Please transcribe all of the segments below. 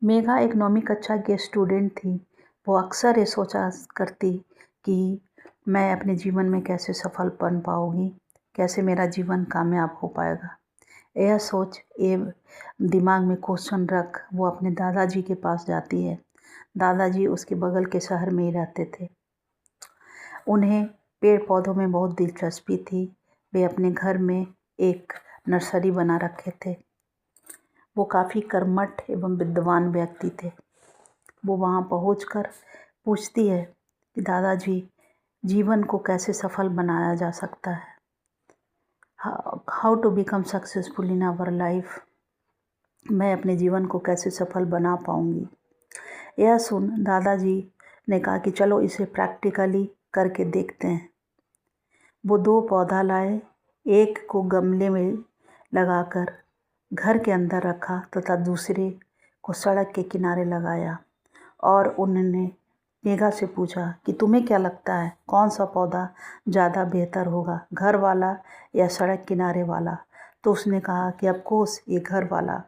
मेघा एक 9वीं कक्षा की स्टूडेंट थी। वो अक्सर ये सोचा करती कि मैं अपने जीवन में कैसे सफल बन पाऊँगी, कैसे मेरा जीवन कामयाब हो पाएगा। यह सोच ये दिमाग में क्वेश्चन रख वो अपने दादाजी के पास जाती है। दादाजी उसके बगल के शहर में ही रहते थे। उन्हें पेड़ पौधों में बहुत दिलचस्पी थी। वे अपने घर में एक नर्सरी बना रखे थे। वो काफ़ी कर्मठ एवं विद्वान व्यक्ति थे। वो वहाँ पहुंचकर पूछती है कि दादाजी, जीवन को कैसे सफल बनाया जा सकता है, how to become successful in our life. मैं अपने जीवन को कैसे सफल बना पाऊँगी। यह सुन दादाजी ने कहा कि चलो इसे प्रैक्टिकली करके देखते हैं। वो 2 पौधा लाए, एक को गमले में लगाकर घर के अंदर रखा तथा दूसरे को सड़क के किनारे लगाया और उन्होंने मेघा से पूछा कि तुम्हें क्या लगता है कौन सा पौधा ज़्यादा बेहतर होगा, घर वाला या सड़क किनारे वाला। तो उसने कहा कि ऑफ कोर्स ये घर वाला,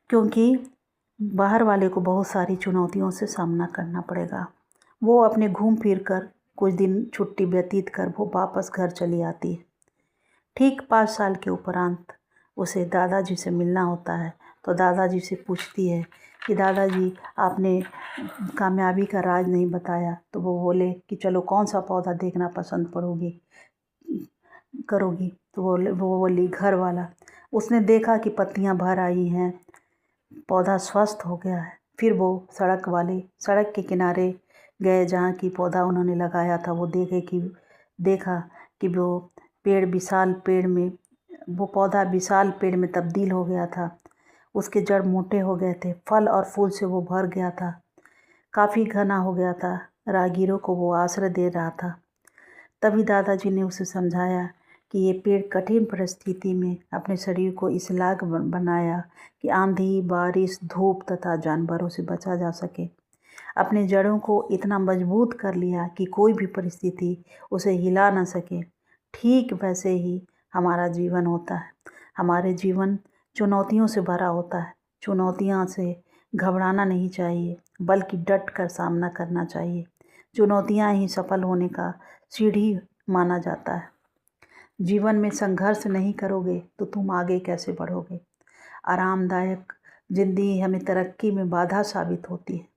क्योंकि बाहर वाले को बहुत सारी चुनौतियों से सामना करना पड़ेगा। वो अपने घूम फिर कर कुछ दिन छुट्टी व्यतीत कर वो वापस घर चली आती है। ठीक 5 साल के उपरांत उसे दादाजी से मिलना होता है। तो दादाजी से पूछती है कि दादाजी, आपने कामयाबी का राज नहीं बताया। तो वो बोले कि चलो कौन सा पौधा देखना पसंद करोगी। तो वो बोली घर वाला। उसने देखा कि पत्तियां भर आई हैं, पौधा स्वस्थ हो गया है। फिर वो सड़क के किनारे गए जहाँ की पौधा उन्होंने लगाया था। वो देखा कि वो पौधा विशाल पेड़ में तब्दील हो गया था। उसके जड़ मोटे हो गए थे, फल और फूल से वो भर गया था, काफ़ी घना हो गया था, राहगीरों को वो आश्रय दे रहा था। तभी दादाजी ने उसे समझाया कि ये पेड़ कठिन परिस्थिति में अपने शरीर को इस लायक बनाया कि आंधी, बारिश, धूप तथा जानवरों से बचा जा सके। अपने जड़ों को इतना मजबूत कर लिया कि कोई भी परिस्थिति उसे हिला ना सके। ठीक वैसे ही हमारा जीवन होता है। हमारे जीवन चुनौतियों से भरा होता है। चुनौतियों से घबराना नहीं चाहिए, बल्कि डट कर सामना करना चाहिए। चुनौतियाँ ही सफल होने का सीढ़ी माना जाता है। जीवन में संघर्ष नहीं करोगे तो तुम आगे कैसे बढ़ोगे। आरामदायक जिंदगी हमें तरक्की में बाधा साबित होती है।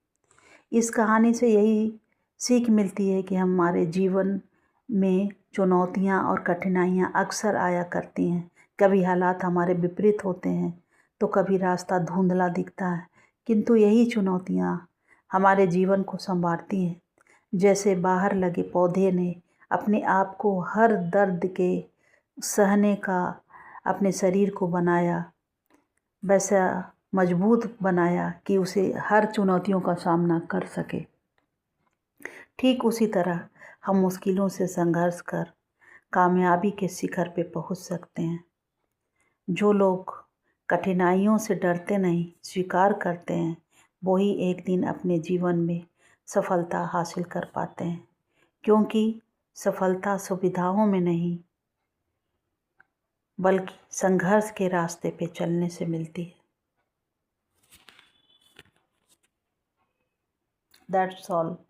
इस कहानी से यही सीख मिलती है कि हमारे जीवन में चुनौतियाँ और कठिनाइयाँ अक्सर आया करती हैं। कभी हालात हमारे विपरीत होते हैं तो कभी रास्ता धुंधला दिखता है, किंतु यही चुनौतियाँ हमारे जीवन को संवारती हैं। जैसे बाहर लगे पौधे ने अपने आप को हर दर्द के सहने का अपने शरीर को बनाया, वैसा मजबूत बनाया कि उसे हर चुनौतियों का सामना कर सके। ठीक उसी तरह हम मुश्किलों से संघर्ष कर कामयाबी के शिखर पे पहुंच सकते हैं। जो लोग कठिनाइयों से डरते नहीं, स्वीकार करते हैं, वही एक दिन अपने जीवन में सफलता हासिल कर पाते हैं। क्योंकि सफलता सुविधाओं में नहीं, बल्कि संघर्ष के रास्ते पे चलने से मिलती है। That's all.